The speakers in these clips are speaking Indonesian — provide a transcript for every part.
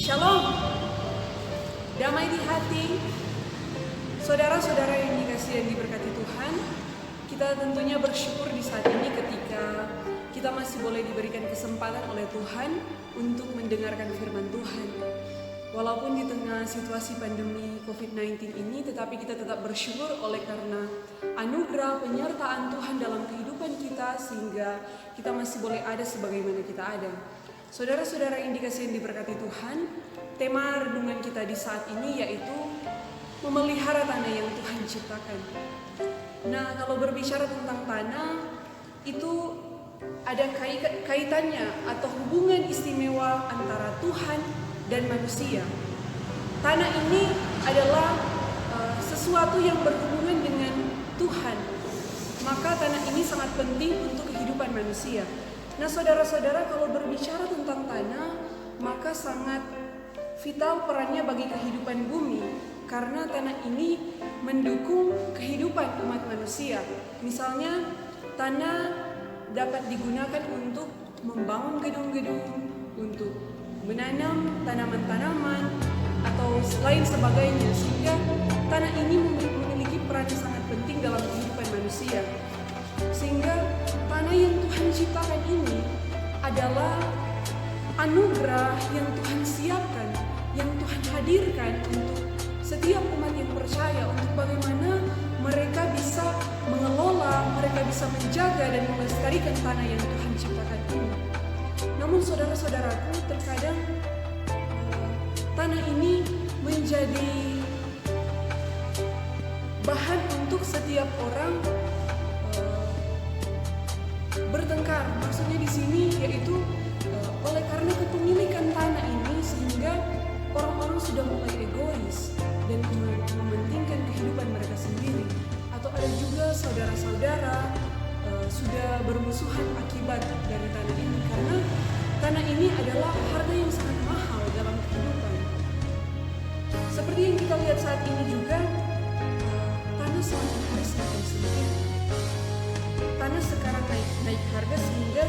Shalom, damai di hati, saudara-saudara yang dikasihi dan diberkati Tuhan. Kita tentunya bersyukur di saat ini ketika kita masih boleh diberikan kesempatan oleh Tuhan untuk mendengarkan firman Tuhan. Walaupun di tengah situasi pandemi COVID-19 ini, tetapi kita tetap bersyukur oleh karena anugerah penyertaan Tuhan dalam kehidupan kita, sehingga kita masih boleh ada sebagaimana kita ada. Saudara-saudara yang dikasihi dan diberkati Tuhan, tema renungan kita di saat ini yaitu memelihara tanah yang Tuhan ciptakan. Nah, kalau berbicara tentang tanah, itu ada kaitannya atau hubungan istimewa antara Tuhan dan manusia. Tanah ini adalah sesuatu yang berhubungan dengan Tuhan. Maka tanah ini sangat penting untuk kehidupan manusia. Nah, saudara-saudara, kalau berbicara tentang tanah, maka sangat vital perannya bagi kehidupan bumi, karena tanah ini mendukung kehidupan umat manusia. Misalnya, tanah dapat digunakan untuk membangun gedung-gedung, untuk menanam tanaman-tanaman, atau lain sebagainya, sehingga tanah ini memiliki peran yang sangat penting dalam kehidupan manusia. Sehingga tanah yang Tuhan ciptakan ini adalah anugerah yang Tuhan siapkan, yang Tuhan hadirkan untuk setiap umat yang percaya, untuk bagaimana mereka bisa mengelola, mereka bisa menjaga dan melestarikan tanah yang Tuhan ciptakan ini. Namun saudara-saudaraku, terkadang tanah ini menjadi bahan untuk setiap orang bertengkar. Maksudnya di sini yaitu oleh karena kepemilikan tanah ini, sehingga orang-orang sudah mulai egois dan mementingkan kehidupan mereka sendiri. Atau ada juga saudara-saudara sudah bermusuhan akibat dari tanah ini, karena tanah ini adalah harga yang sangat mahal dalam kehidupan. Seperti yang kita lihat saat ini juga, tanah semakin hari semakin sedikit. Tanah sekarang naik harga, sehingga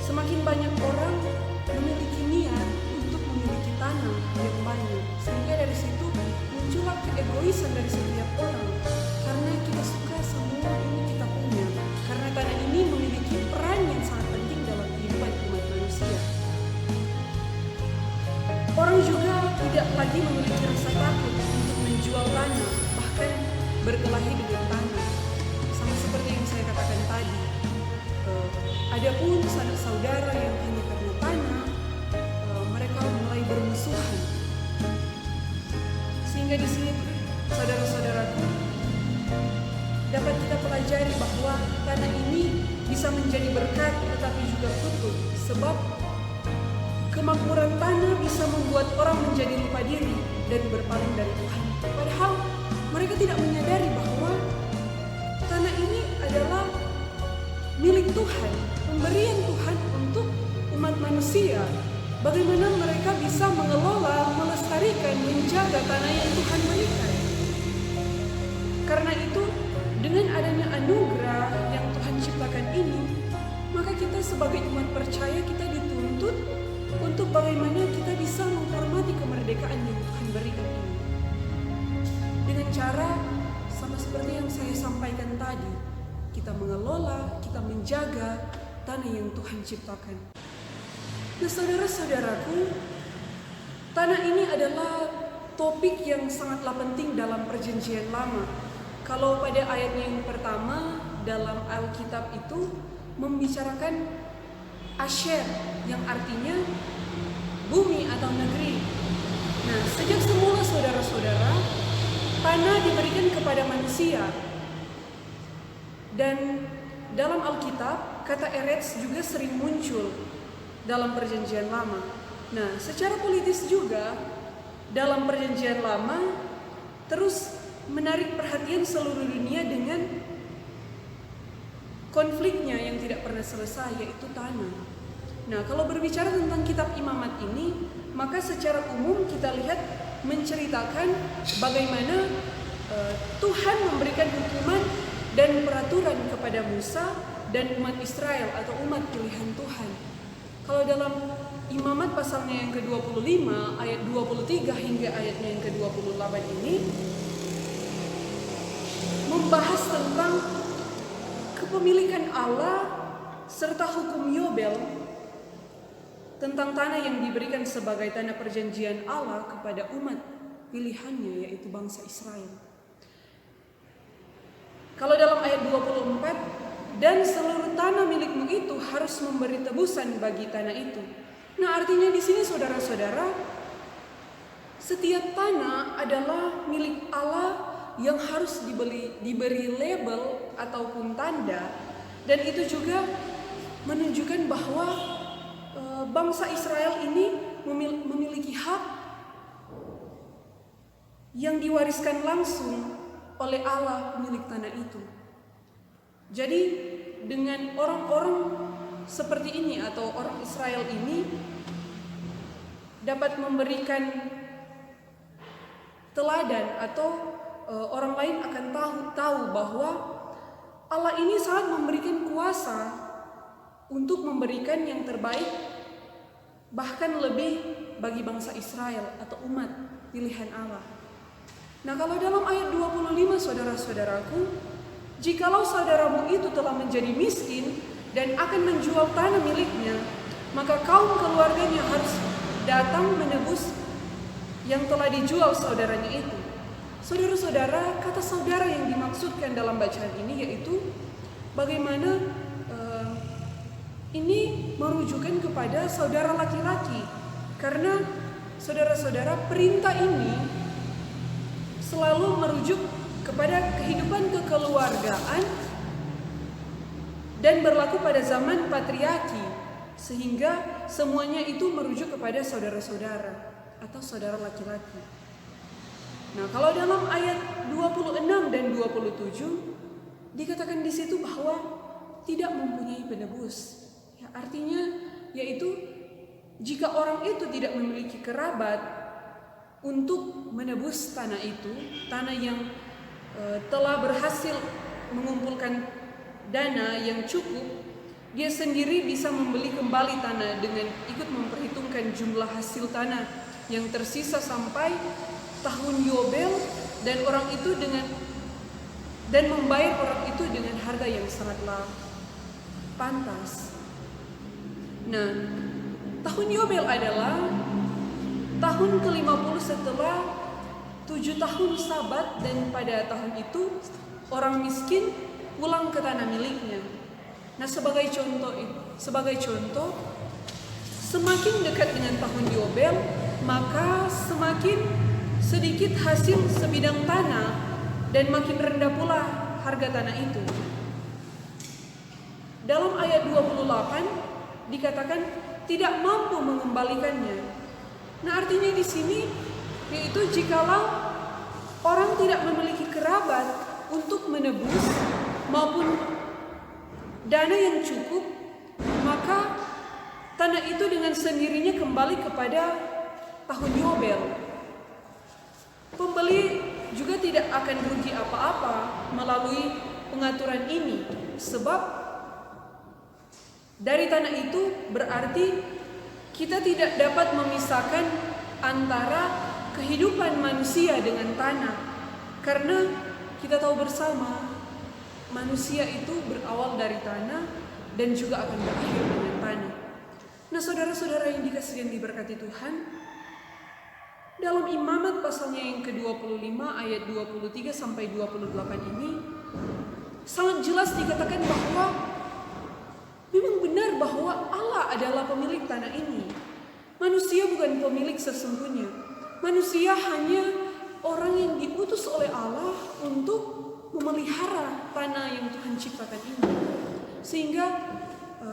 semakin banyak orang memiliki niat untuk memiliki tanah yang banyak. Sehingga dari situ muncullah keegoisan dari setiap orang, karena kita suka semua ini kita punya, karena tanah ini memiliki peran yang sangat penting dalam kehidupan umat manusia. Orang juga tidak lagi memiliki rasa takut untuk menjual tanah, bahkan berkelahi dengan tanah. Sama seperti yang saya katakan tadi, ada pun sanak saudara yang hanya karena tanah mereka mulai bermusuhan. Sehingga di sini, saudara-saudaraku, dapat kita pelajari bahwa tanah ini bisa menjadi berkat tetapi juga kutuk, sebab kemakmuran tanah bisa membuat orang menjadi lupa diri dan berpaling dari Tuhan. Padahal mereka tidak menyadari bahwa tanah ini adalah milik Tuhan, pemberian Tuhan untuk umat manusia. Bagaimana mereka bisa mengelola, melestarikan, menjaga tanah yang Tuhan berikan. Karena itu, dengan adanya anugerah yang Tuhan ciptakan ini, maka kita sebagai umat percaya, kita dituntut untuk bagaimana kita bisa menghormati kemerdekaan yang Tuhan berikan ini. Dengan cara sama seperti yang saya sampaikan tadi, kita mengelola, kita menjaga tanah yang Tuhan ciptakan. Nah, saudara-saudaraku, tanah ini adalah topik yang sangatlah penting dalam perjanjian lama. Kalau pada ayat yang pertama dalam Alkitab itu membicarakan Asher, yang artinya bumi atau negeri. Nah, sejak semula saudara-saudara, tanah diberikan kepada manusia. Dan dalam Alkitab, kata Eretz juga sering muncul dalam perjanjian lama. Nah, secara politis juga, dalam perjanjian lama terus menarik perhatian seluruh dunia dengan konfliknya yang tidak pernah selesai, yaitu tanah. Nah, kalau berbicara tentang kitab Imamat ini, maka secara umum kita lihat menceritakan bagaimana Tuhan memberikan hukuman dan peraturan kepada Musa dan umat Israel atau umat pilihan Tuhan. Kalau dalam Imamat pasalnya yang ke-25 ayat 23 hingga ayatnya yang ke-28 ini membahas tentang kepemilikan Allah serta hukum Yobel tentang tanah yang diberikan sebagai tanah perjanjian Allah kepada umat pilihannya, yaitu bangsa Israel. Kalau dalam ayat 24, dan seluruh tanah milikmu itu harus memberi tebusan bagi tanah itu. Nah, artinya di sini saudara-saudara, setiap tanah adalah milik Allah yang harus diberi label ataupun tanda, dan itu juga menunjukkan bahwa bangsa Israel ini memiliki hak yang diwariskan langsung oleh Allah pemilik tanah itu. Jadi dengan orang-orang seperti ini atau orang Israel ini dapat memberikan teladan atau orang lain akan tahu bahwa Allah ini sangat memberikan kuasa untuk memberikan yang terbaik, bahkan lebih bagi bangsa Israel atau umat pilihan Allah. Nah, kalau dalam ayat 25, saudara-saudaraku, jikalau saudaramu itu telah menjadi miskin dan akan menjual tanah miliknya, maka kaum keluarganya harus datang menebus yang telah dijual saudaranya itu. Saudara-saudara, kata saudara yang dimaksudkan dalam bacaan ini yaitu bagaimana ini merujukan kepada saudara laki-laki, karena saudara-saudara, perintah ini selalu merujuk kepada kehidupan kekeluargaan dan berlaku pada zaman patriarki, sehingga semuanya itu merujuk kepada saudara-saudara atau saudara laki-laki. Nah, kalau dalam ayat 26 dan 27 dikatakan di situ bahwa tidak mempunyai penebus. Ya, artinya yaitu jika orang itu tidak memiliki kerabat untuk menebus tanah itu, tanah yang telah berhasil mengumpulkan dana yang cukup, dia sendiri bisa membeli kembali tanah dengan ikut memperhitungkan jumlah hasil tanah yang tersisa sampai tahun Yobel, dan membayar orang itu dengan harga yang sangatlah pantas. Nah, tahun Yobel adalah tahun ke-50 setelah 7 tahun Sabat, dan pada tahun itu orang miskin pulang ke tanah miliknya. Nah, sebagai contoh, semakin dekat dengan tahun Yobel, maka semakin sedikit hasil sebidang tanah dan makin rendah pula harga tanah itu. Dalam ayat 28 dikatakan tidak mampu mengembalikannya. Nah, artinya di sini yaitu jikalau orang tidak memiliki kerabat untuk menebus maupun dana yang cukup, maka tanah itu dengan sendirinya kembali kepada tahun Yobel. Pembeli juga tidak akan rugi apa-apa melalui pengaturan ini, sebab dari tanah itu berarti kita tidak dapat memisahkan antara kehidupan manusia dengan tanah, karena kita tahu bersama manusia itu berawal dari tanah dan juga akan berakhir dengan tanah. Nah, saudara-saudara yang dikasihi dan diberkati Tuhan, dalam Imamat pasalnya yang ke-25 ayat 23 sampai 28 ini sangat jelas dikatakan bahwa memang benar bahwa Allah adalah pemilik tanah ini. Manusia bukan pemilik sesungguhnya. Manusia hanya orang yang diutus oleh Allah untuk memelihara tanah yang Tuhan ciptakan ini. Sehingga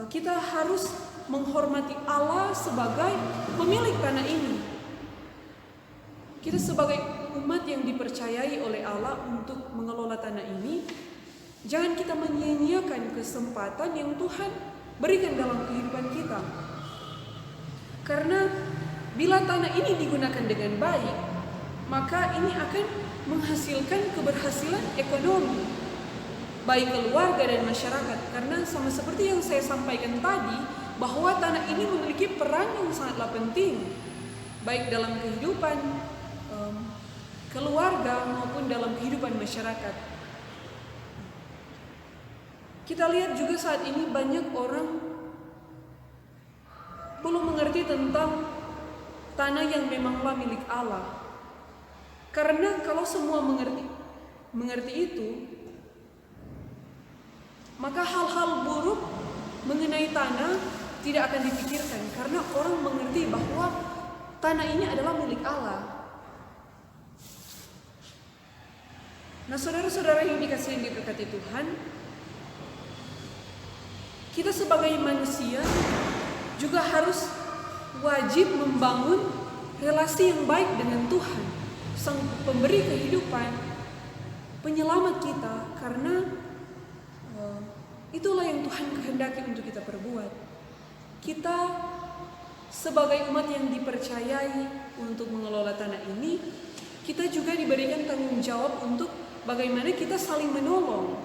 kita harus menghormati Allah sebagai pemilik tanah ini. Kita sebagai umat yang dipercayai oleh Allah untuk mengelola tanah ini, jangan kita menyia-nyiakan kesempatan yang Tuhan berikan dalam kehidupan kita. Karena bila tanah ini digunakan dengan baik, maka ini akan menghasilkan keberhasilan ekonomi baik keluarga dan masyarakat. Karena sama seperti yang saya sampaikan tadi, bahwa tanah ini memiliki peran yang sangatlah penting, baik dalam kehidupan keluarga maupun dalam kehidupan masyarakat. Kita lihat juga saat ini banyak orang belum mengerti tentang tanah yang memanglah milik Allah. Karena kalau semua mengerti itu, maka hal-hal buruk mengenai tanah tidak akan dipikirkan, karena orang mengerti bahwa tanah ini adalah milik Allah. Nah, saudara-saudara yang dikasihi dan diberkati Tuhan, kita sebagai manusia juga harus wajib membangun relasi yang baik dengan Tuhan, Sang Pemberi kehidupan, penyelamat kita, karena itulah yang Tuhan kehendaki untuk kita perbuat. Kita sebagai umat yang dipercayai untuk mengelola tanah ini, kita juga diberikan tanggung jawab untuk bagaimana kita saling menolong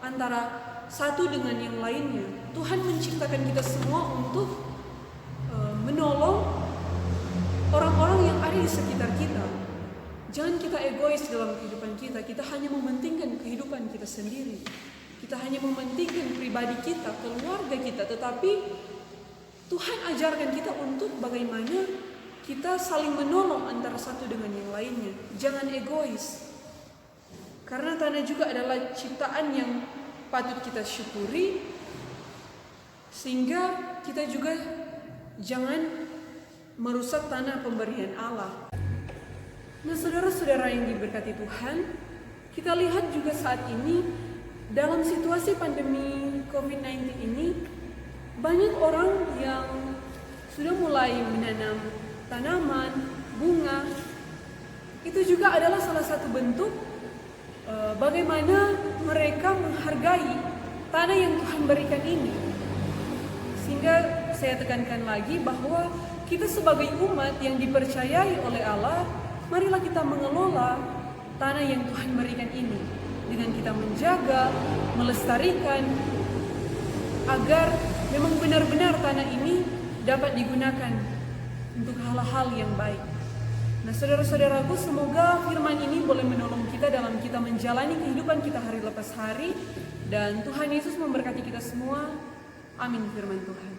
antara satu dengan yang lainnya. Tuhan menciptakan kita semua untuk menolong orang-orang yang ada di sekitar kita. Jangan kita egois dalam kehidupan kita. Kita hanya mementingkan kehidupan kita sendiri. Kita hanya mementingkan pribadi kita, keluarga kita. Tetapi Tuhan ajarkan kita untuk bagaimana kita saling menolong antara satu dengan yang lainnya. Jangan egois. Karena tanah juga adalah ciptaan yang patut kita syukuri, sehingga kita juga jangan merusak tanah pemberian Allah. Nah, saudara-saudara yang diberkati Tuhan, kita lihat juga saat ini dalam situasi pandemi COVID-19 ini, banyak orang yang sudah mulai menanam tanaman, bunga. Itu juga adalah salah satu bentuk bagaimana mereka menghargai tanah yang Tuhan berikan ini. Sehingga saya tekankan lagi bahwa kita sebagai umat yang dipercayai oleh Allah, marilah kita mengelola tanah yang Tuhan berikan ini dengan kita menjaga, melestarikan, agar memang benar-benar tanah ini dapat digunakan untuk hal-hal yang baik. Nah, saudara-saudaraku, semoga firman ini boleh menolong kita dalam kita menjalani kehidupan kita hari lepas hari, dan Tuhan Yesus memberkati kita semua. Amin firman Tuhan.